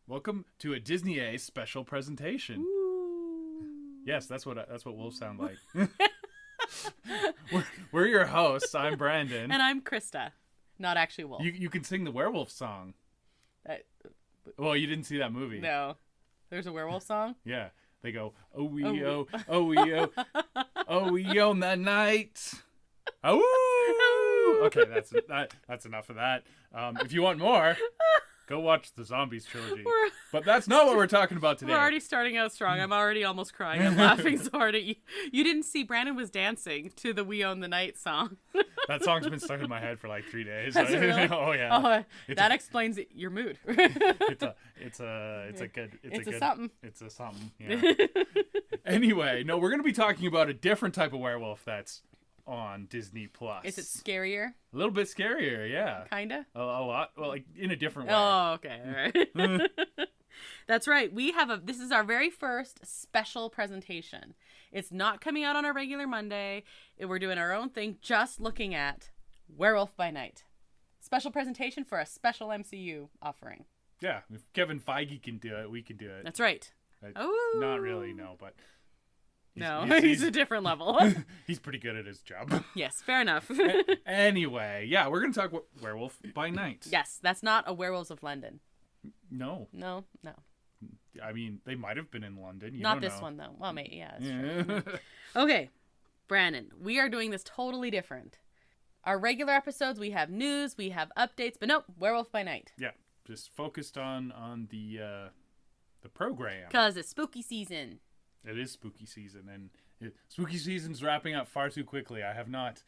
Welcome to a Disney A special presentation. Ooh. Yes, that's what wolves sound like. we're your hosts. I'm Brandon, And I'm Krysta. Not actually wolf. you can sing the werewolf song. Well, you didn't see that movie. No. There's a werewolf song? Yeah, they go oh we own the night. Oh, okay, that's enough of that. If you want more, go watch the Zombies trilogy. But that's not what we're talking about today. We're already starting out strong. I'm already almost crying. I'm laughing so hard at you. You didn't see Brandon was dancing to the We Own the Night song. That song's been stuck in my head for like 3 days. Has it really? Oh yeah. Oh, that explains your mood. It's a something. It's a something. Yeah. Anyway, no, we're gonna be talking about a different type of werewolf that's on Disney Plus. Is it scarier? A little bit scarier, yeah. Kinda? A lot. Well, like in a different way. Oh, okay. All right. That's right. This is our very first special presentation. It's not coming out on our regular Monday. We're doing our own thing, just looking at Werewolf by Night. Special presentation for a special MCU offering. Yeah, if Kevin Feige can do it, we can do it. That's right. Oh, not really, no, but he's a different level. He's pretty good at his job. Yes, fair enough. Anyway, yeah, we're gonna talk Werewolf by Night. Yes, that's not a Werewolves of London. No. I mean, they might have been in London. Not this one, though. Well, maybe, yeah, that's true. Okay, Brandon, we are doing this totally different. Our regular episodes, we have news, we have updates, but nope, Werewolf by Night. Yeah, just focused on the program. Because it's spooky season. It is spooky season, and spooky season's wrapping up far too quickly. I have not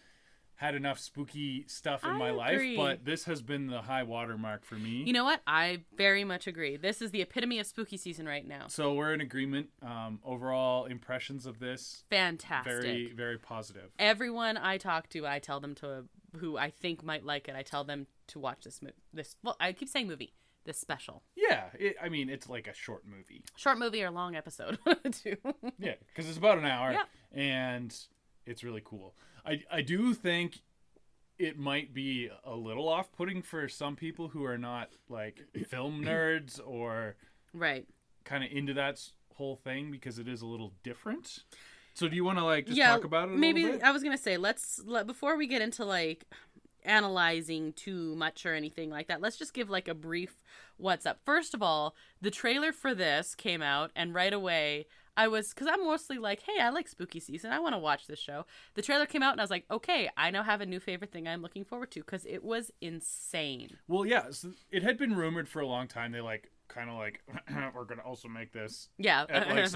had enough spooky stuff in my life, but this has been the high watermark for me. You know what? I very much agree. This is the epitome of spooky season right now. So we're in agreement. Overall impressions of this, fantastic. Very, very positive. Everyone I talk to, I tell them who I think might like it, I tell them to watch this. Well, I keep saying movie. This special. Yeah, it's like a short movie. Short movie or long episode, too. Yeah, because it's about an hour, yeah. And it's really cool. I do think it might be a little off-putting for some people who are not, like, film nerds or right, kind of into that whole thing, because it is a little different. So do you want to, just talk about it a little bit? I was going to say, before we get into, analyzing too much or anything like that, let's just give a brief what's up. First of all, the trailer for this came out, and right away because I'm mostly hey, I like spooky season, I want to watch this show. The trailer came out and I was like, okay, I now have a new favorite thing I'm looking forward to, because it was insane. Well, yeah, so it had been rumored for a long time. They we're gonna also make this at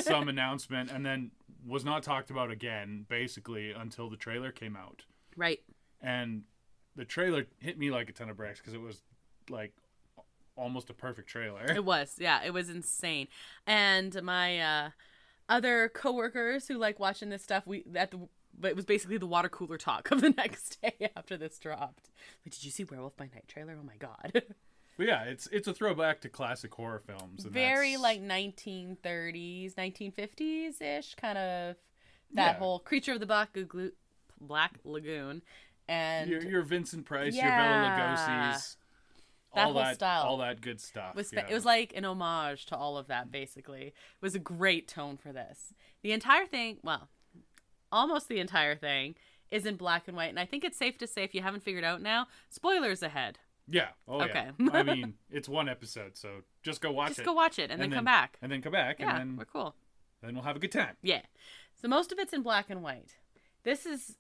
some announcement, and then was not talked about again basically until the trailer came out. Right. And the trailer hit me like a ton of bricks, because it was almost a perfect trailer. It was, yeah, it was insane. And my other coworkers who like watching this stuff, but it was basically the water cooler talk of the next day after this dropped. Did you see Werewolf by Night trailer? Oh my god. But yeah, it's a throwback to classic horror films. And very 1930s, 1950s ish, kind of that whole Creature of the Black Lagoon. And your Vincent Price, your Bela Lugosi's, all that style, all that good stuff. It was like an homage to all of that. Basically, it was a great tone for this. The entire thing, well, almost the entire thing, is in black and white, and I think it's safe to say, if you haven't figured out now, spoilers ahead. Yeah. Oh, okay. Yeah. I mean, it's one episode, so just go watch it. Just go watch it, and then come back. And then come back. Yeah, and then we're cool. Then we'll have a good time. Yeah. So most of it's in black and white. This is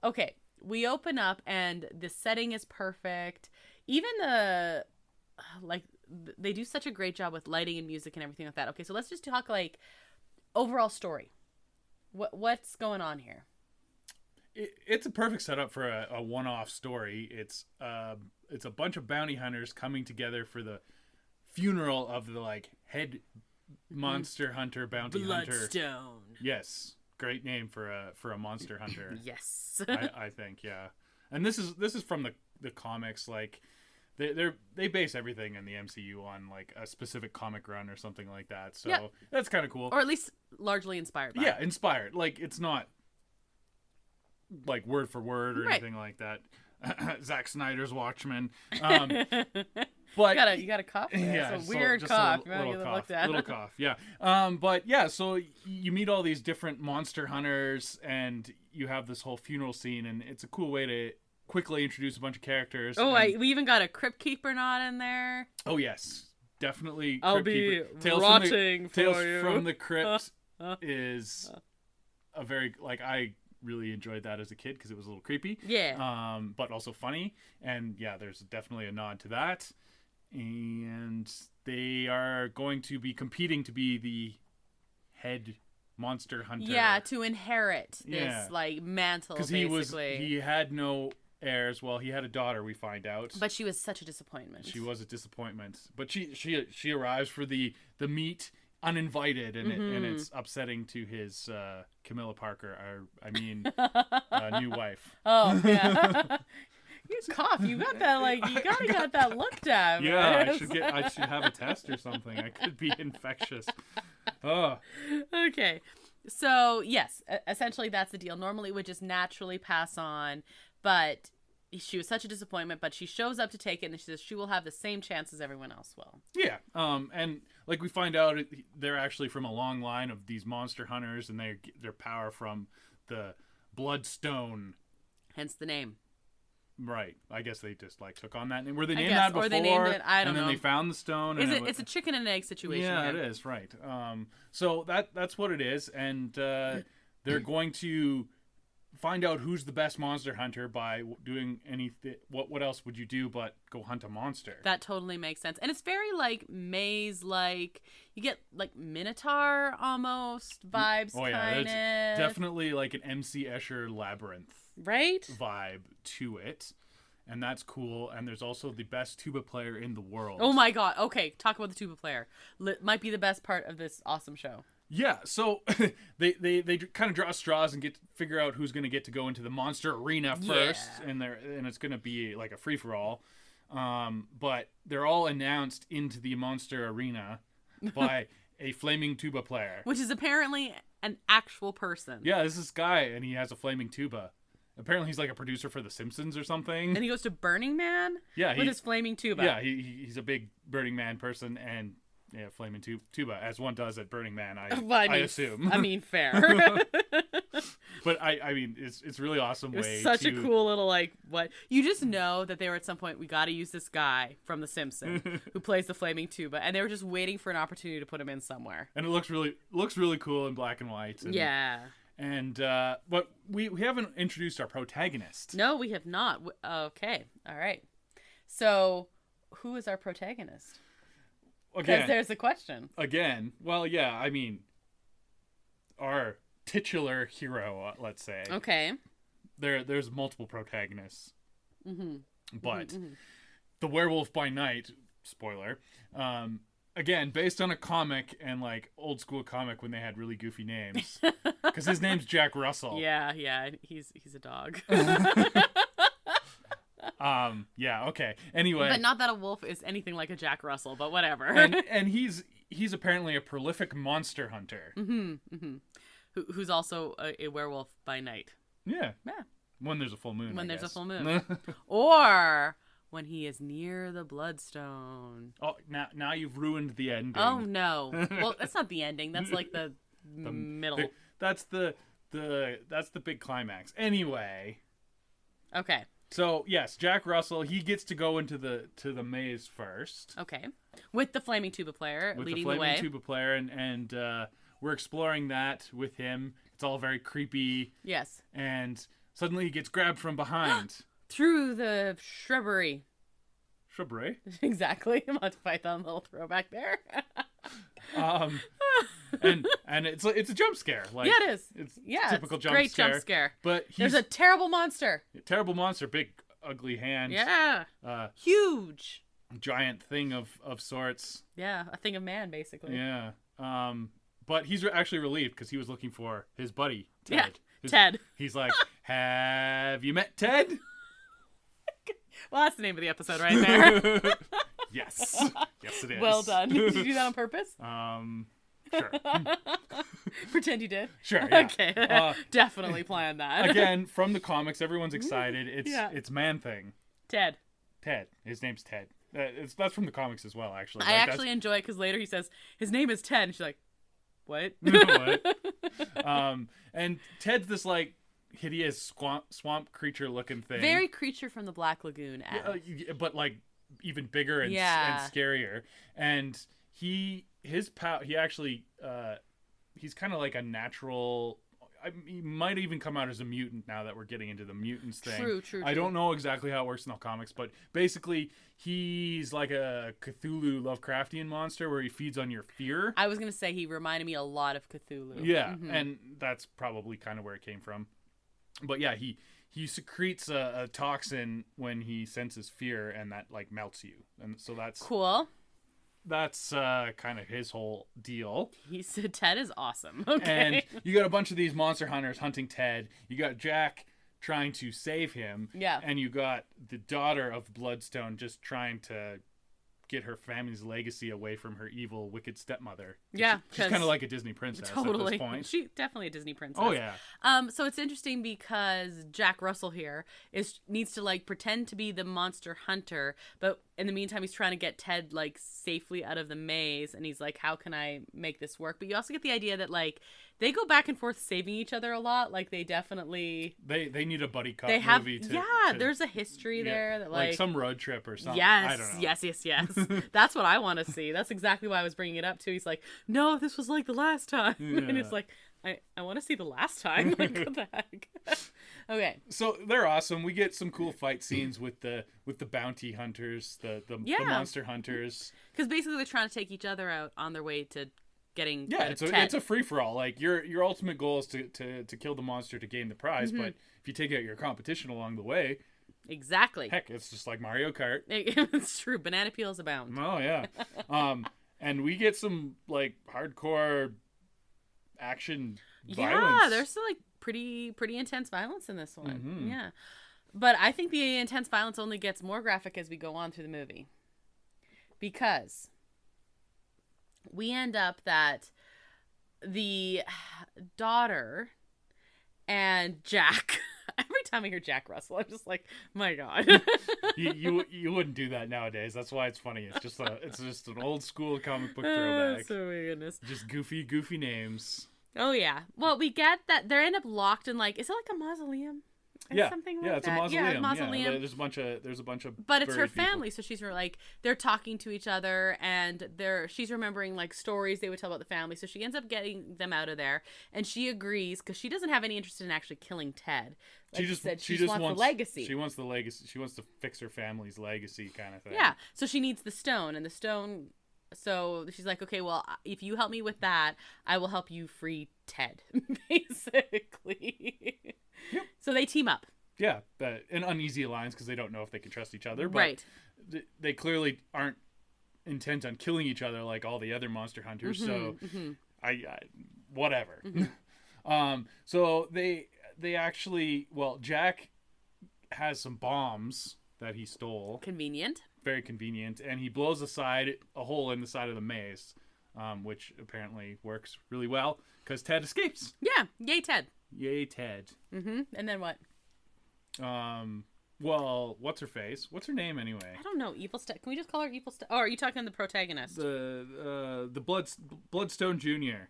okay. We open up and the setting is perfect. Even they do such a great job with lighting and music and everything like that. Okay, so let's just talk overall story. What's going on here? It's a perfect setup for a one-off story. It's a bunch of bounty hunters coming together for the funeral of the head monster hunter, bounty hunter. Bloodstone. Yes. Great name for a monster hunter. Yes. I think, yeah. And this is from the comics. They base everything in the MCU on a specific comic run or something like that. So that's kind of cool. Or at least largely inspired by it. Yeah, inspired. It's not word for word or anything like that. Zack Snyder's Watchmen. But you got a cough there. Yeah, it's a weird cough. Little cough. Yeah. But yeah, so you meet all these different monster hunters, and you have this whole funeral scene, and it's a cool way to quickly introduce a bunch of characters. Oh, we even got a Crypt Keeper knot in there. Oh yes, definitely. I'll be rotting for Tales you. from the Crypt is a very I really enjoyed that as a kid because it was a little creepy. Yeah. But also funny, and yeah, there's definitely a nod to that. And they are going to be competing to be the head monster hunter. Yeah, to inherit this mantle. Because he had no heirs. Well, he had a daughter, we find out. But she was such a disappointment. She was a disappointment. But she arrives for the meet uninvited, and it's upsetting to his Camilla Parker, new wife. Oh yeah. You cough. You got that you gotta got that look down. Yeah, I should have a test or something. I could be infectious. Oh. Okay. So yes, essentially that's the deal. Normally it would just naturally pass on, but she was such a disappointment, but she shows up to take it, and she says she will have the same chance as everyone else will. Yeah. And we find out they're actually from a long line of these monster hunters, and their power from the Bloodstone. Hence the name. Right. I guess they just took on that name. Were they named that before? Or they named it, I don't know. And then they found the stone. It's a chicken and egg situation. Yeah, here. it is, right. So that's what it is, and they're going to find out who's the best monster hunter by doing anything. What else would you do but go hunt a monster? That totally makes sense. And it's very maze you get Minotaur almost vibes. Oh yeah, there's definitely an MC Escher Labyrinth vibe to it, and that's cool. And there's also the best tuba player in the world. Oh my god. Okay, talk about the tuba player. Might be the best part of this awesome show. Yeah, so they kind of draw straws and figure out who's going to get to go into the monster arena first, and it's going to be a free for all. But they're all announced into the monster arena by a flaming tuba player, which is apparently an actual person. Yeah, this is this guy, and he has a flaming tuba. Apparently, he's a producer for The Simpsons or something. And he goes to Burning Man. Yeah, with his flaming tuba. Yeah, he's a big Burning Man person, and. Yeah, flaming tuba, as one does at Burning Man, I assume. I mean, fair. But I mean, it's really awesome way. It's such a cool little what you just know that they were at some point. We got to use this guy from The Simpsons who plays the flaming tuba, and they were just waiting for an opportunity to put him in somewhere. And it looks really cool in black and white. Yeah. And but we haven't introduced our protagonist. No, we have not. Okay, all right. So, who is our protagonist? Because there's a question. Again, well, yeah, I mean, our titular hero, let's say. Okay. There's multiple protagonists. Mm-hmm. But the Werewolf by Night, spoiler, again, based on a comic and old school comic when they had really goofy names. Because his name's Jack Russell. Yeah, he's a dog. Yeah, okay. Anyway. But not that a wolf is anything like a Jack Russell, but whatever. and he's apparently a prolific monster hunter. Mm-hmm. Mm-hmm. Who's also a werewolf by night. Yeah. Yeah. When there's a full moon. When there's a full moon. Or when he is near the Bloodstone. Oh, now you've ruined the ending. Oh no. Well, that's not the ending. That's the middle. That's the big climax. Anyway. Okay. So yes, Jack Russell, he gets to go into the maze first. Okay, with the flaming tuba player leading the way. With the flaming tuba player, and we're exploring that with him. It's all very creepy. Yes. And suddenly he gets grabbed from behind through the shrubbery. Shrubbery. Exactly. Monty Python little throwback there. And it's a jump scare. Yeah, it is. It's typical jump great scare. Jump scare. But there's a terrible monster. Big ugly hand. Yeah. Huge. Giant thing of sorts. Yeah, a thing of man basically. Yeah. But he's actually relieved because he was looking for his buddy Ted. Yeah, Ted. He's like, "Have you met Ted?" Well, that's the name of the episode right there. Yes, it is. Well done. Did you do that on purpose? Sure. Pretend you did. Sure. Yeah. Okay. Definitely planned that. Again, from the comics, everyone's excited. It's Man-Thing. Ted. His name's Ted. That's from the comics as well, actually. I actually enjoy it because later he says his name is Ted, and she's like, "What?" What? And Ted's this like hideous swamp creature looking thing. Very Creature from the Black Lagoon. But like even bigger and scarier. And he actually he's kind of like a natural. He might even come out as a mutant now that we're getting into the mutants thing. True. I don't know exactly how it works in the comics, but basically he's like a Cthulhu Lovecraftian monster where he feeds on your fear. I was going to say he reminded me a lot of Cthulhu. Yeah, and that's probably kind of where it came from. But yeah, he secretes a toxin when he senses fear, and that like melts you. And so that's cool. That's kind of his whole deal. He said Ted is awesome. Okay. And you got a bunch of these monster hunters hunting Ted. You got Jack trying to save him. Yeah. And you got the daughter of Bloodstone just trying to get her family's legacy away from her evil, wicked stepmother. Yeah. She's kind of like a Disney princess at this point. She's definitely a Disney princess. Oh, yeah. So it's interesting because Jack Russell here needs to like pretend to be the monster hunter, but in the meantime he's trying to get Ted like safely out of the maze, and he's like, how can I make this work? But you also get the idea that like they go back and forth saving each other a lot. Like they definitely they need a buddy cop movie to there's a history there that like some road trip or something. Yes, I don't know. yes. That's what I want to see. That's exactly why I was bringing it up too. He's like, no, this was like the last time. Yeah. And it's like, I want to see the last time. Like, what the heck? Okay. So they're awesome. We get some cool fight scenes with the bounty hunters, the monster hunters. Because basically they're trying to take each other out on their way to getting it's a free for all. Like your ultimate goal is to kill the monster to gain the prize, but if you take out your competition along the way, exactly. Heck, it's just like Mario Kart. It's true. Banana peels abound. Oh yeah. And we get some like hardcore action violence. Yeah, there's some like pretty intense violence in this one. Yeah. But I think the intense violence only gets more graphic as we go on through the movie. Because we end up that the daughter and Jack, every time I hear Jack Russell, I'm just like, my God. you wouldn't do that nowadays. That's why it's funny. It's just an old school comic book throwback. Oh my goodness. Just goofy names. Oh yeah. Well, we get that they end up locked in like, is it like a mausoleum? Something like it's a mausoleum. Yeah, mausoleum. Yeah, there's a bunch of but it's her family, so she's like they're talking to each other, and she's remembering like stories they would tell about the family. So she ends up getting them out of there, and she agrees because she doesn't have any interest in actually killing Ted. Like she just wants the legacy. She wants the legacy. She wants to fix her family's legacy, kind of thing. Yeah. So she needs the stone, and the stone. So she's like, okay, well, if you help me with that, I will help you free Ted, basically. Yep. So they team up. Yeah, but in uneasy alliance because they don't know if they can trust each other. But right. They clearly aren't intent on killing each other like all the other monster hunters. So I whatever. So they actually, well, Jack has some bombs that he stole. Convenient. Very convenient, and he blows a hole in the side of the maze, which apparently works really well because Ted escapes. Yeah, yay Ted. Yay Ted. And then what? Well, what's her face? What's her name anyway? I don't know. Evil Can we just call her Evil Oh, are you talking to the protagonist? The Bloodstone Jr.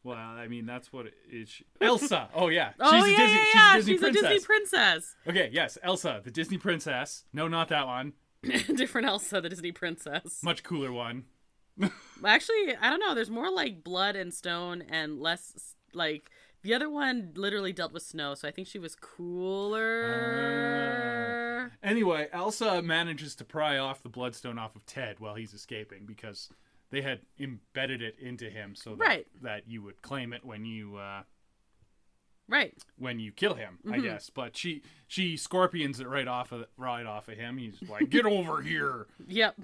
Well, I mean, that's what it is. Elsa. Oh, yeah. She's a Disney princess. Okay, yes. Elsa, the Disney princess. No, not that one. Different Elsa, the Disney princess. Much cooler one. Actually, I don't know. There's more like blood and stone and less like... The other one literally dealt with snow, so I think she was cooler. Anyway, Elsa manages to pry off the Bloodstone off of Ted while he's escaping because... They had embedded it into him so that you would claim it when you when you kill him, I guess. But she scorpions it right off of him. He's like, "Get over here!" Yep,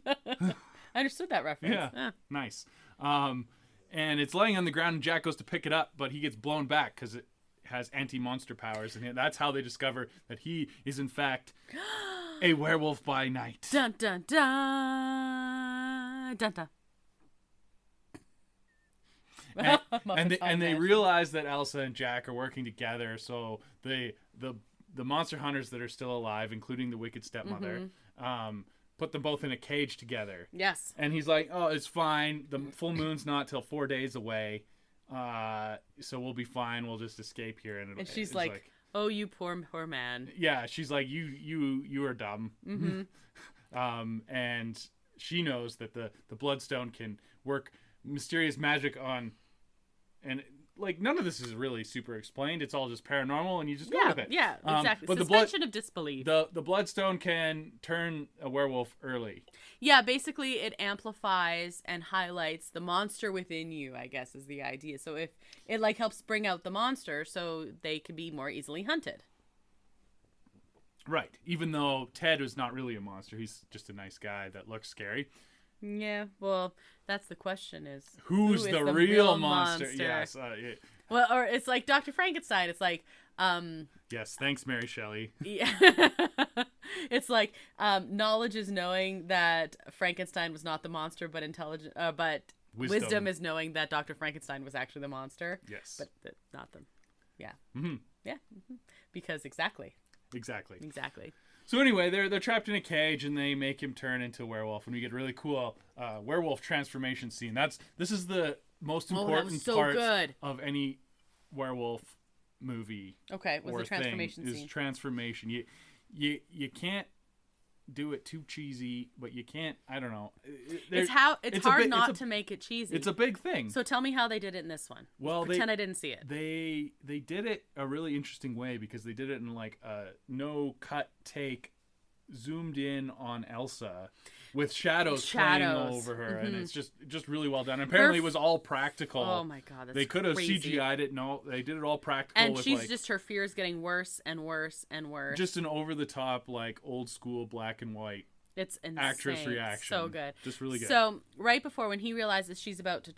I understood that reference. Yeah, nice. And it's laying on the ground, and Jack goes to pick it up, but he gets blown back because it has anti-monster powers, and that's how they discover that he is in fact a werewolf by night. Dun dun dun. Dun, dun. And they realize that Elsa and Jack are working together, so the monster hunters that are still alive, including the wicked stepmother, put them both in a cage together. Yes. And he's like, oh, it's fine. The full moon's not till 4 days away. So we'll be fine. We'll just escape here. And she's like, oh, you poor man. Yeah, she's like, you are dumb. And she knows that the Bloodstone can work mysterious magic on, and like none of this is really super explained. It's all just paranormal, and you just go with it. Yeah, exactly. But suspension of disbelief. The Bloodstone can turn a werewolf early. Yeah, basically it amplifies and highlights the monster within you, I guess is the idea. So if it like helps bring out the monster so they can be more easily hunted. Right. Even though Ted was not really a monster, he's just a nice guy that looks scary. Yeah, well, that's the question is who's the real monster? Yes. Well, or it's like Dr. Frankenstein. It's like yes, thanks Mary Shelley. Yeah. It's like knowledge is knowing that Frankenstein was not the monster, but wisdom is knowing that Dr. Frankenstein was actually the monster. Yes. But not them. Yeah. Mm-hmm. Yeah. Because exactly. So anyway, they're trapped in a cage, and they make him turn into a werewolf, and we get a really cool werewolf transformation scene. This is the most important part of any werewolf movie. Okay, what's the transformation scene? Is transformation. You can't do it too cheesy, but you can't. I don't know. It's hard not to make it cheesy. It's a big thing. So tell me how they did it in this one. Well, pretend I didn't see it. They did it a really interesting way because they did it in like a no cut take, zoomed in on Elsa, with shadows playing over her, and it's just really well done. Apparently, it was all practical. Oh my god, that's they could have crazy. CGI'd it. No, they did it all practical. And she's just her fear is getting worse and worse and worse. Just an over the top, like old school black and white. It's insane. Actress reaction. So good. Just really good. So right before when he realizes he's about to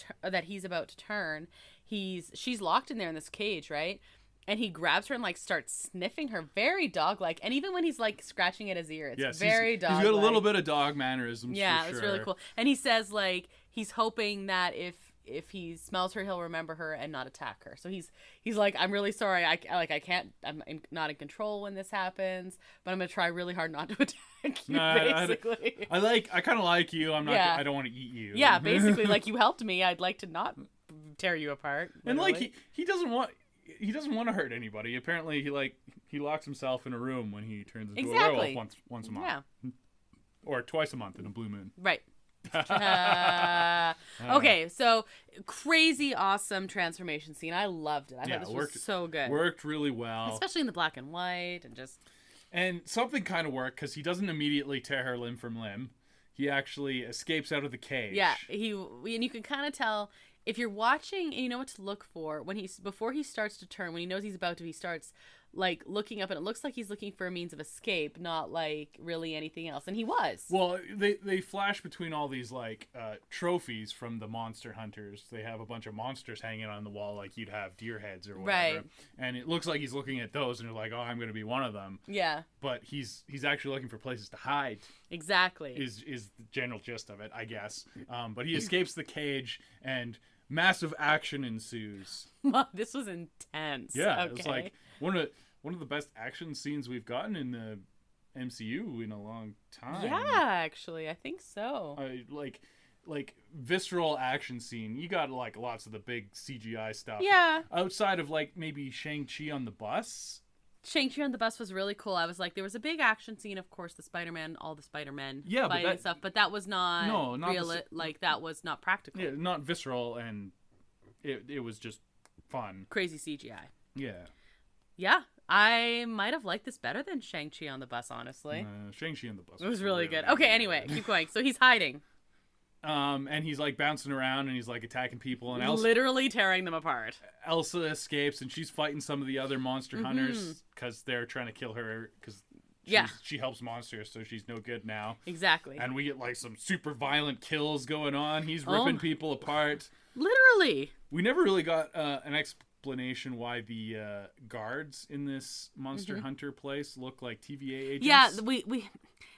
turn, she's locked in there in this cage, right? And he grabs her and like starts sniffing her, very dog-like. And even when he's like scratching at his ear, it's very dog-like. He's got a little bit of dog mannerisms. Yeah, for sure. It's really cool. And he says like he's hoping that if he smells her, he'll remember her and not attack her. So he's like, I'm really sorry. I can't. I'm not in control when this happens, but I'm gonna try really hard not to attack you. Basically, I kind of like you. I'm not. Yeah. I don't want to eat you. Yeah, basically, like you helped me. I'd like to not tear you apart. Literally. And like he doesn't want. He doesn't want to hurt anybody. Apparently, he locks himself in a room when he turns into a werewolf once a month, or twice a month in a blue moon. Right. Okay, so crazy awesome transformation scene. I loved it. I thought this was so good. Worked really well, especially in the black and white and something kind of worked because he doesn't immediately tear her limb from limb. He actually escapes out of the cage. Yeah, and you can kind of tell. If you're watching and you know what to look for before he starts to turn, when he knows he's about to, he starts like looking up and it looks like he's looking for a means of escape, not like really anything else. And he was. Well, they flash between all these like trophies from the monster hunters. They have a bunch of monsters hanging on the wall like you'd have deer heads or whatever. Right. And it looks like he's looking at those and you're like, oh, I'm going to be one of them. Yeah. But he's actually looking for places to hide. Exactly. Is the general gist of it, I guess. But he escapes the cage and massive action ensues. This was intense. Yeah, okay. It's like one of the best action scenes we've gotten in the MCU in a long time. Yeah, actually, I think so. Like visceral action scene. You got like lots of the big CGI stuff. Yeah. Outside of like maybe Shang-Chi on the bus. Shang-Chi on the bus was really cool. I was like, there was a big action scene, of course, all the Spider-Men fighting and stuff, but that was not real. That was not practical. Yeah, not visceral, and it was just fun. Crazy CGI. Yeah. Yeah, I might have liked this better than Shang-Chi on the bus, honestly. Shang-Chi on the bus. It was really good. Okay, anyway, keep going. So he's hiding. And he's like bouncing around and he's like attacking people and Elsa, literally tearing them apart. Elsa escapes and she's fighting some of the other monster hunters because they're trying to kill her because she helps monsters, so she's no good now. Exactly. And we get like some super violent kills going on. He's ripping people apart. Literally. We never really got an explanation why the guards in this Monster Hunter place look like TVA agents. Yeah,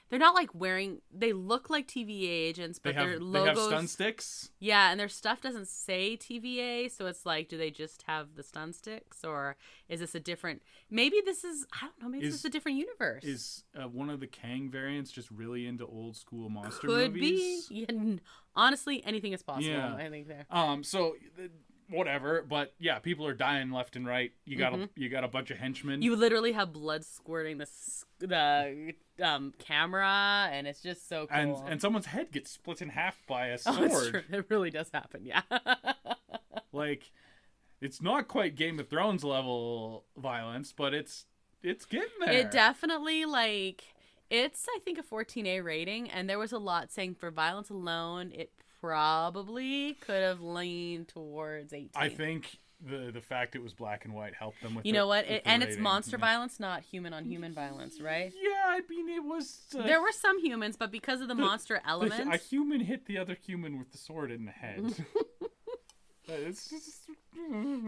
they're not like wearing. They look like TVA agents, but their logos. They have stun sticks. Yeah, and their stuff doesn't say TVA, so it's like, do they just have the stun sticks, or is this a different? Maybe this is. I don't know. Maybe this is a different universe. Is one of the Kang variants just really into old school monster Could movies? be. Yeah, honestly, anything is possible. Yeah. I think there. So. Whatever, but yeah, people are dying left and right. You got a bunch of henchmen. You literally have blood squirting the camera, and it's just so cool. And someone's head gets split in half by a sword. Oh, it's true. It really does happen. Yeah. Like, it's not quite Game of Thrones level violence, but it's getting there. It definitely it's I think a 14A rating, and there was a lot saying for violence alone, it probably could have leaned towards 18. I think the fact it was black and white helped them with you know what and it's rating. monster violence, not human on human violence, right? Yeah, I mean it was there were some humans, but because of the monster element, a human hit the other human with the sword in the head. It's just...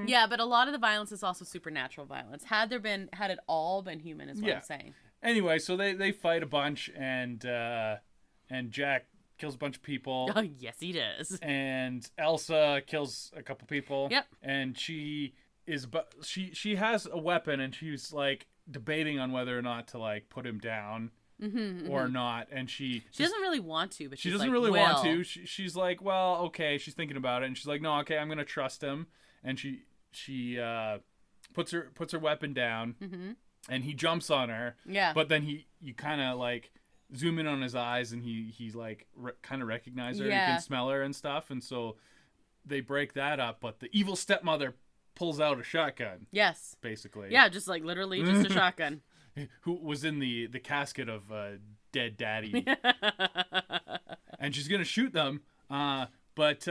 Yeah, but a lot of the violence is also supernatural violence. Had it all been human is what I'm saying. Anyway, so they fight a bunch, and Jack kills a bunch of people. Oh, yes, he does. And Elsa kills a couple people. Yep. And she has a weapon, and she's like debating on whether or not to like put him down or not. And she doesn't really want to, but she doesn't really want to. She's like, well, okay. She's thinking about it, and she's like, no, okay, I'm gonna trust him. And she puts her weapon down, and he jumps on her. Yeah. But then you kind of like zoom in on his eyes, and he's like kind of recognize her. Yeah. He can smell her and stuff, and so they break that up. But the evil stepmother pulls out a shotgun. Yes, basically. Yeah, just like literally just a shotgun. Who was in the casket of dead daddy. And she's gonna shoot them, but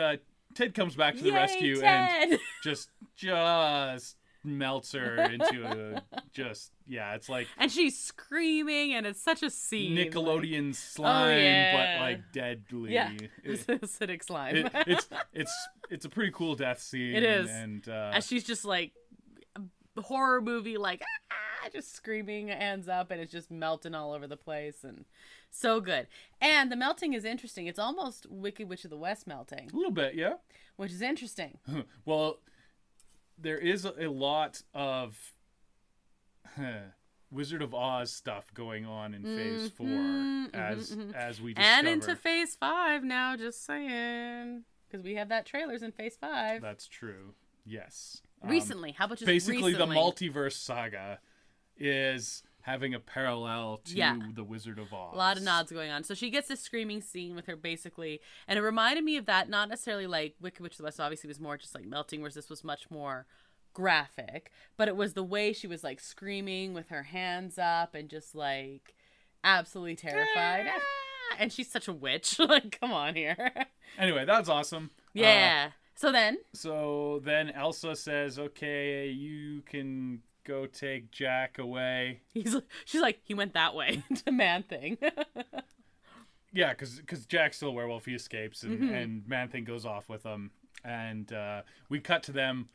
Ted comes back to the rescue, Ted! And just melts her into it's like, and she's screaming, and it's such a scene. Nickelodeon slime, but like deadly. Yeah, acidic slime. It's a pretty cool death scene. It is, and she's just like horror movie, like just screaming, hands up, and it's just melting all over the place, and so good. And the melting is interesting. It's almost Wicked Witch of the West melting. A little bit, yeah. Which is interesting. Well, there is a lot of Wizard of Oz stuff going on in Phase 4, as we discover. And into Phase 5 now, just saying. Because we have that trailers in Phase 5. That's true. Yes. Recently. How about just basically recently? The multiverse saga is having a parallel to the Wizard of Oz. A lot of nods going on. So she gets this screaming scene with her basically, and it reminded me of that, not necessarily like Wicked Witch of the West obviously was more just like melting, whereas this was much more graphic, but it was the way she was like screaming with her hands up and just like absolutely terrified. And she's such a witch. Like, come on here. Anyway, that's awesome. Yeah. So then Elsa says, okay, you can go take Jack away. She's like, he went that way. The Man Thing. Yeah, because Jack's still a werewolf. He escapes, and Man Thing goes off with him. And we cut to them.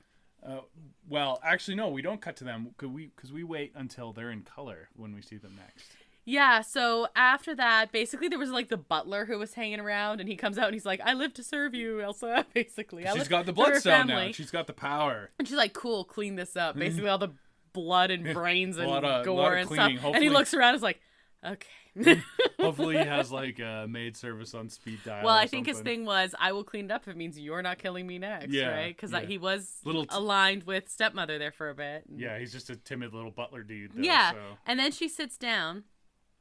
Well, actually, no, we don't cut to them because we wait until they're in color when we see them next. Yeah, so after that, basically there was like the butler who was hanging around, and he comes out and he's like, I live to serve you, Elsa, basically. She's got the bloodstone now. She's got the power. And she's like, cool, clean this up. Basically all the blood and brains and gore lot of and cleaning. stuff. Hopefully, and he looks around and is like, okay. Hopefully he has like a maid service on speed dial. Well, I think his thing was, I will clean it up if it means you're not killing me next, right? Because he was aligned with stepmother there for a bit. Yeah, he's just a timid little butler dude, though, yeah, so. And then she sits down,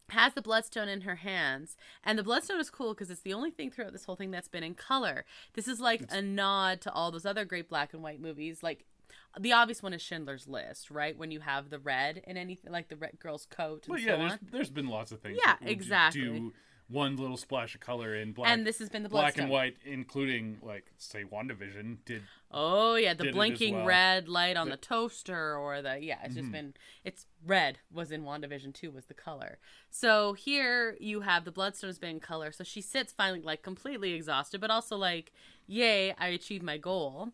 has the bloodstone in her hands, and the bloodstone is cool because it's the only thing throughout this whole thing that's been in color. This is like a nod to all those other great black and white movies. Like, the obvious one is Schindler's List, right? When you have the red in anything, like the red girl's coat and so on. There's been lots of things. Yeah, exactly. Do one little splash of color in black. And this has been the black bloodstone. and white, including, like, say, WandaVision did. Oh, yeah, the blinking red light on the toaster, or it's just been, it's red was in WandaVision too, was the color. So here you have the bloodstone has been in color. So she sits finally, like, completely exhausted, but also like, yay, I achieved my goal.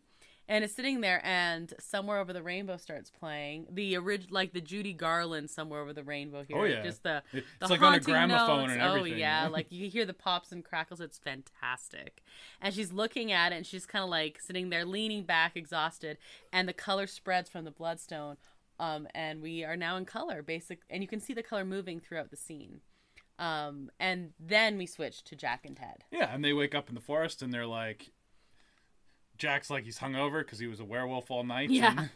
And it's sitting there, and Somewhere Over the Rainbow starts playing. The like the Judy Garland Somewhere Over the Rainbow here. Oh, yeah. Just the like on a haunting gramophone notes. and everything. Oh, yeah. Like you hear the pops and crackles. It's fantastic. And she's looking at it, and she's kind of like sitting there, leaning back, exhausted. And the color spreads from the bloodstone. And we are now in color, and you can see the color moving throughout the scene. And then we switch to Jack and Ted. Yeah, and they wake up in the forest, and they're like... Jack's like he's hungover because he was a werewolf all night. Yeah.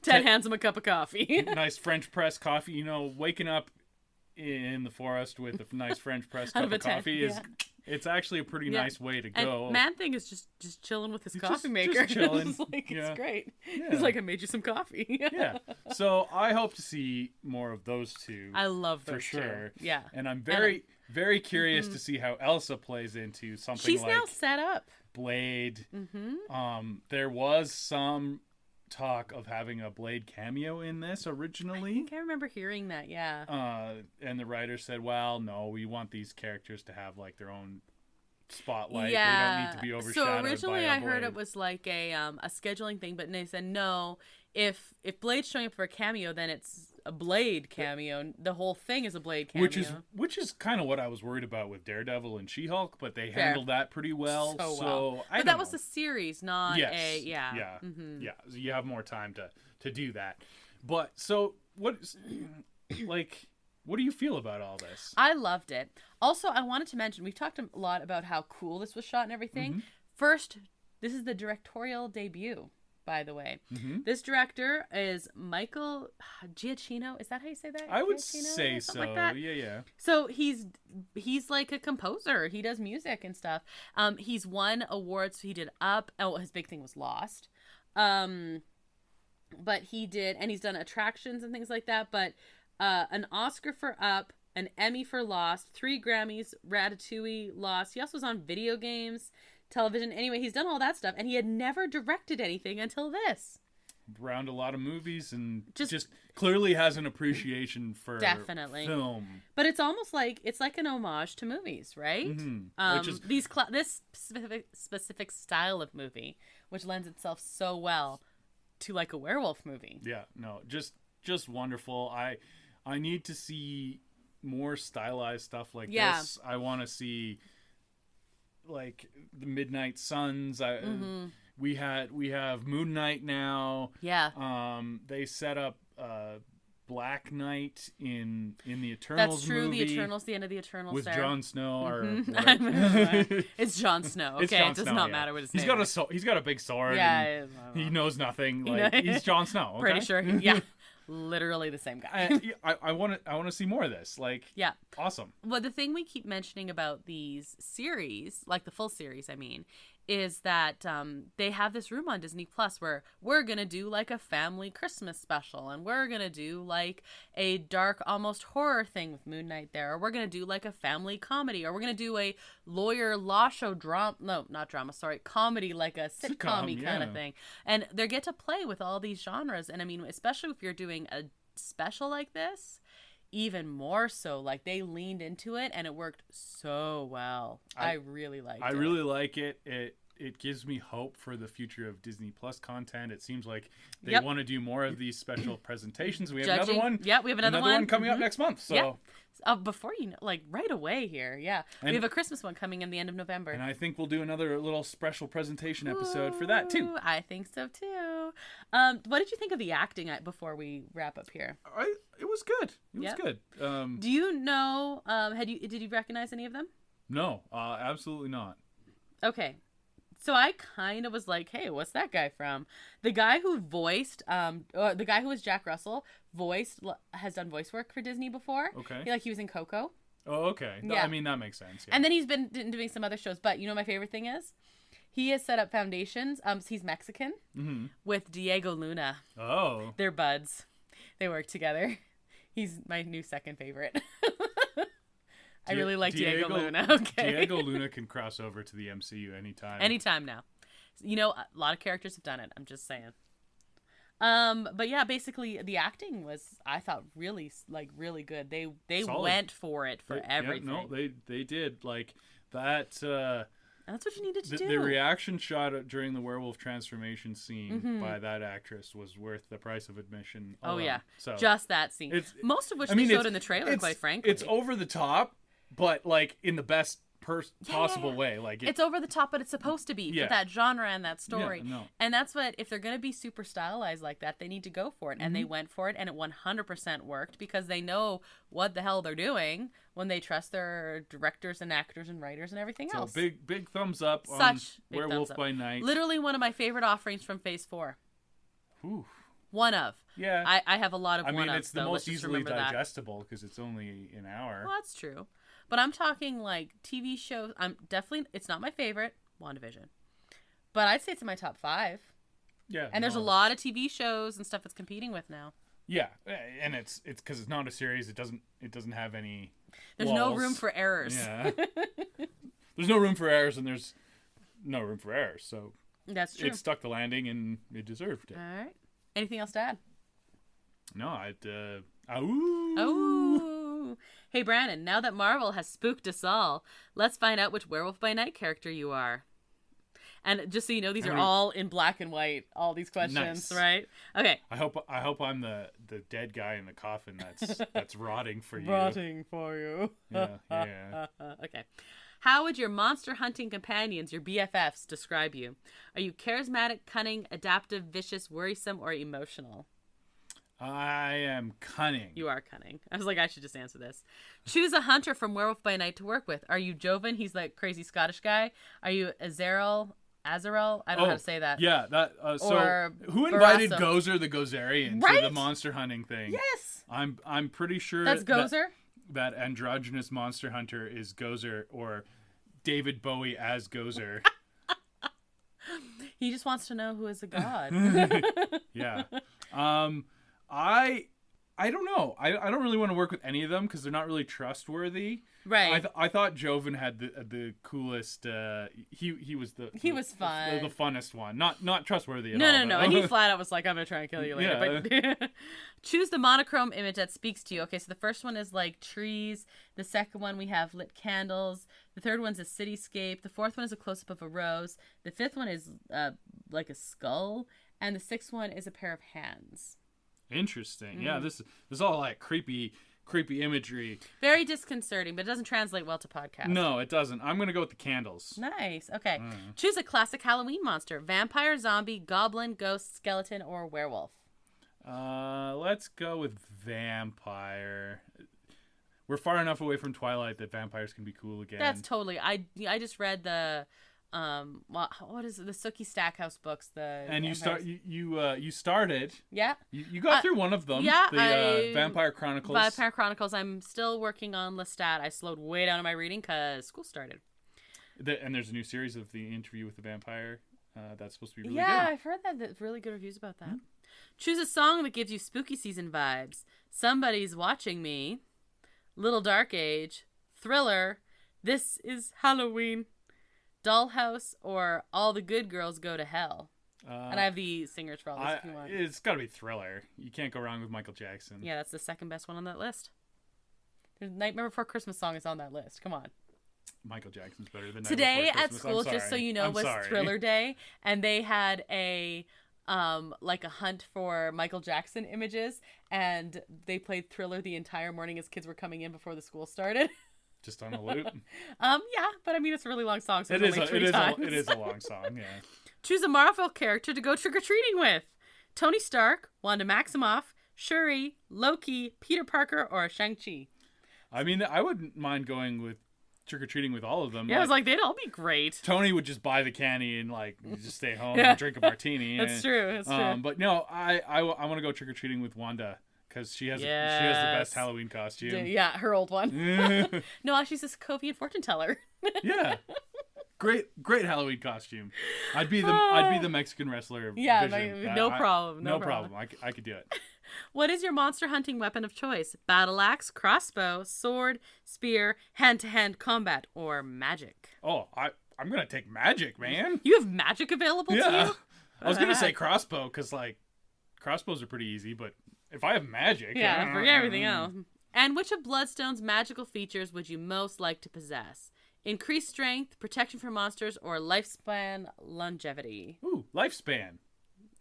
Ted hands him a cup of coffee. Nice French press coffee. You know, waking up in the forest with a nice French press cup of coffee it's actually a pretty nice way to go. And Man-Thing is just chilling with his coffee maker. Just chilling. It's great. Yeah. He's like, I made you some coffee. Yeah. So I hope to see more of those two. I love those for sure. Two. Yeah. And I'm very curious to see how Elsa plays into something She's now set up. Blade. There was some talk of having a Blade cameo in this originally. I think I remember hearing that, yeah. And the writer said, well, no, we want these characters to have like their own spotlight. Yeah. They don't need to be overshadowed by So originally a I heard Blade. it was like a scheduling thing, but they said no, if Blade's showing up for a cameo, then it's a Blade cameo. The whole thing is a Blade cameo. Which is kind of what I was worried about with Daredevil and She-Hulk, but they handled that pretty well. But that was the series, not a yeah. So you have more time to do that. But so what do you feel about all this? I loved it. Also, I wanted to mention, we've talked a lot about how cool this was shot and everything. First, this is the directorial debut, by the way. This director is Michael Giacchino. Is that how you say that? I would say so. Like that? Yeah. So he's like a composer. He does music and stuff. He's won awards. He did Up. Oh, his big thing was Lost. But he did, and he's done Attractions and things like that. But an Oscar for Up, an Emmy for Lost, 3 Grammys, Ratatouille, Lost. He also was on video games, television. Anyway, he's done all that stuff, and he had never directed anything until this. Around a lot of movies, and just clearly has an appreciation for film. But it's almost like it's like an homage to movies, right? This specific style of movie, which lends itself so well to like a werewolf movie. Yeah, no, just wonderful. I need to see more stylized stuff like this. I want to see like the Midnight Suns. We have Moon Knight now. Yeah. They set up Black Knight in the Eternals. That's true. movie The Eternals, the end of the Eternals with there. Jon Snow. It's Jon Snow. Okay, it does not matter what his name is. He's got a big sword. Yeah, he knows nothing. He's Jon Snow. Okay? Pretty sure. Yeah. Literally the same guy. I want to see more of this. Yeah, awesome. Well, the thing we keep mentioning about these series, like the full series, I mean, is that they have this room on Disney Plus where we're gonna do like a family Christmas special, and we're gonna do like a dark, almost horror thing with Moon Knight there, or we're gonna do like a family comedy, or we're gonna do a lawyer law show comedy, like a sitcom-y kind of thing. And they get to play with all these genres, and I mean, especially if you're doing a special like this, even more so. Like, they leaned into it and it worked so well. I really liked it. I really like it. It gives me hope for the future of Disney Plus content. It seems like they want to do more of these special presentations. We have another one. Yeah, we have another one coming up next month. So before you know, like right away here. Yeah. We have a Christmas one coming in the end of November. And I think we'll do another little special presentation episode for that too. I think so too. What did you think of the acting before we wrap up here? It was good. It was good. Do you know, did you recognize any of them? No, absolutely not. Okay. So I kind of was like, hey, what's that guy from? The guy who voiced, the guy who was Jack Russell, has done voice work for Disney before. Okay. He was in Coco. Oh, okay. Yeah. I mean, that makes sense. Yeah. And then he's been doing some other shows. But you know my favorite thing is? He has set up foundations. He's Mexican with Diego Luna. Oh. They're buds. They work together. He's my new second favorite. I really like Diego Luna. Okay. Diego Luna can cross over to the MCU anytime. Anytime now. You know, a lot of characters have done it. I'm just saying. But yeah, basically the acting was, I thought, really good. They went for it for everything. Yeah, no, they did. Like that That's what you needed to do. The reaction shot during the werewolf transformation scene by that actress was worth the price of admission alone. Oh, yeah. So just that scene. Most of which they showed in the trailer, quite frankly. It's over the top, but like in the best possible way. Like it's over the top, but it's supposed to be for that genre and that story. Yeah, no. And that's what, if they're going to be super stylized like that, they need to go for it. And they went for it, and it 100% worked because they know what the hell they're doing when they trust their directors and actors and writers and everything else. So big thumbs up on Werewolf by Night. Literally one of my favorite offerings from Phase 4. Ooh. One of. Yeah. I have a lot of one-ups, it's the most easily digestible because it's only an hour. Well, that's true. But I'm talking like TV shows. It's not my favorite, WandaVision. But I'd say it's in my top 5. Yeah. And there's a lot of TV shows and stuff it's competing with now. Yeah. And it's because it's not a series. It doesn't have any There's no room for errors. Yeah. There's no room for errors, and there's no room for errors. So that's true. It stuck the landing, and it deserved it. All right. Anything else to add? No, I'd Hey, Brandon, now that Marvel has spooked us all, let's find out which Werewolf by Night character you are. And just so you know, these are all in black and white, all these questions, nice. Right? Okay. I hope I'm the dead guy in the coffin that's rotting for you. Rotting for you. Yeah. Okay. How would your monster hunting companions, your BFFs, describe you? Are you charismatic, cunning, adaptive, vicious, worrisome, or emotional? I am cunning. You are cunning. I was like, I should just answer this. Choose a hunter from Werewolf by Night to work with. Are you Joven? He's like crazy Scottish guy. Are you Azarel? I don't know how to say that. Yeah, that. Or so who invited Gozer the Gozerian to the monster hunting thing? Yes. I'm pretty sure that's Gozer. That androgynous monster hunter is Gozer, or David Bowie as Gozer. He just wants to know who is a god. Yeah. I don't know. I don't really want to work with any of them because they're not really trustworthy. Right. I thought Joven had the coolest. He was fun. The funnest one. Not trustworthy at all. No. And he flat out was like, "I'm gonna try and kill you later." Yeah. But choose the monochrome image that speaks to you. Okay, so the first one is like trees. The second one we have lit candles. The third one's a cityscape. The fourth one is a close up of a rose. The fifth one is like a skull, and the sixth one is a pair of hands. Interesting. Yeah, this is all like creepy imagery. Very disconcerting, but it doesn't translate well to podcast. No, it doesn't. I'm going to go with the candles. Nice. Okay. Choose a classic Halloween monster. Vampire, zombie, goblin, ghost, skeleton, or werewolf. Let's go with vampire. We're far enough away from Twilight that vampires can be cool again. That's totally. I just read the what is it? The Sookie Stackhouse books. And you started. Yeah. You got through one of them. Yeah. The Vampire Chronicles. Vampire Chronicles. I'm still working on Lestat. I slowed way down on my reading because school started. And there's a new series of the Interview with the Vampire. That's supposed to be really good. Yeah, I've heard that. There's really good reviews about that. Choose a song that gives you spooky season vibes. Somebody's Watching Me. Little Dark Age. Thriller. This is Halloween. Dollhouse, or All the Good Girls Go to Hell. And I have the singers for all this if you want. It's got to be Thriller. You can't go wrong with Michael Jackson. Yeah, that's the second best one on that list. The Nightmare Before Christmas song is on that list. Come on. Michael Jackson's better than Today at school, just so you know, was Thriller Day, and they had a like a hunt for Michael Jackson images, and they played Thriller the entire morning as kids were coming in before the school started. Just on a loop? Yeah, but I mean, it's a really long song, so it is a long song, yeah. Choose a Marvel character to go trick-or-treating with. Tony Stark, Wanda Maximoff, Shuri, Loki, Peter Parker, or Shang-Chi. I mean, I wouldn't mind going with trick-or-treating with all of them. Yeah, I was like, they'd all be great. Tony would just buy the candy and, like, just stay home and drink a martini. That's true. But no, I want to go trick-or-treating with Wanda. Because she has the best Halloween costume. Yeah, her old one. No, she's this Sokovia fortune teller. Yeah, great Halloween costume. I'd be the Mexican wrestler. Yeah, Vision. No problem. I could do it. What is your monster hunting weapon of choice? Battle axe, crossbow, sword, spear, hand-to-hand combat, or magic? Oh, I'm gonna take magic, man. You have magic available to you? I was gonna say crossbow because like crossbows are pretty easy, but if I have magic... Yeah, forget everything else. And which of Bloodstone's magical features would you most like to possess? increased strength, protection from monsters, or lifespan longevity. Ooh, lifespan.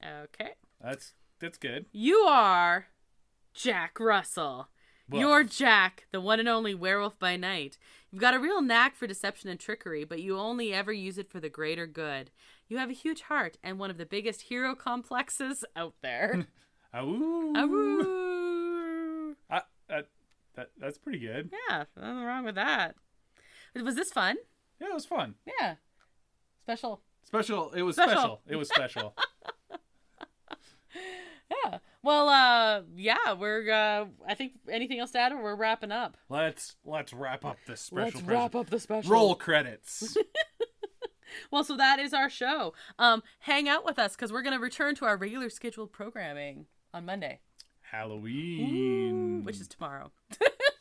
Okay. That's good. You are Jack Russell. Woof. You're Jack, the one and only werewolf by night. You've got a real knack for deception and trickery, but you only ever use it for the greater good. You have a huge heart and one of the biggest hero complexes out there. Awoo. Awoo. That's pretty good. Yeah, nothing wrong with that. Was this fun? Yeah, it was fun. Yeah. Special. It was Special. special. It was special. Yeah. Well, yeah, we're I think anything else to add, or we're wrapping up. Let's wrap up this special. Let's wrap up the special. Roll credits. Well, so that is our show. Hang out with us because we're going to return to our regular scheduled programming on Monday. Halloween. Which is tomorrow.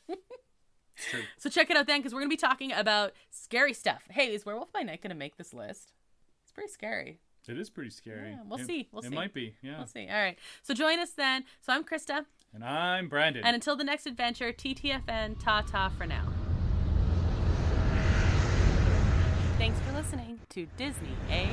It's true. So check it out then because we're going to be talking about scary stuff. Hey, is Werewolf by Night going to make this list? It's pretty scary. It is pretty scary. Yeah, we'll see. We'll see. It might be, yeah. We'll see. All right. So join us then. So I'm Krysta. And I'm Brandon. And until the next adventure, TTFN, ta-ta for now. Thanks for listening to Disney, eh?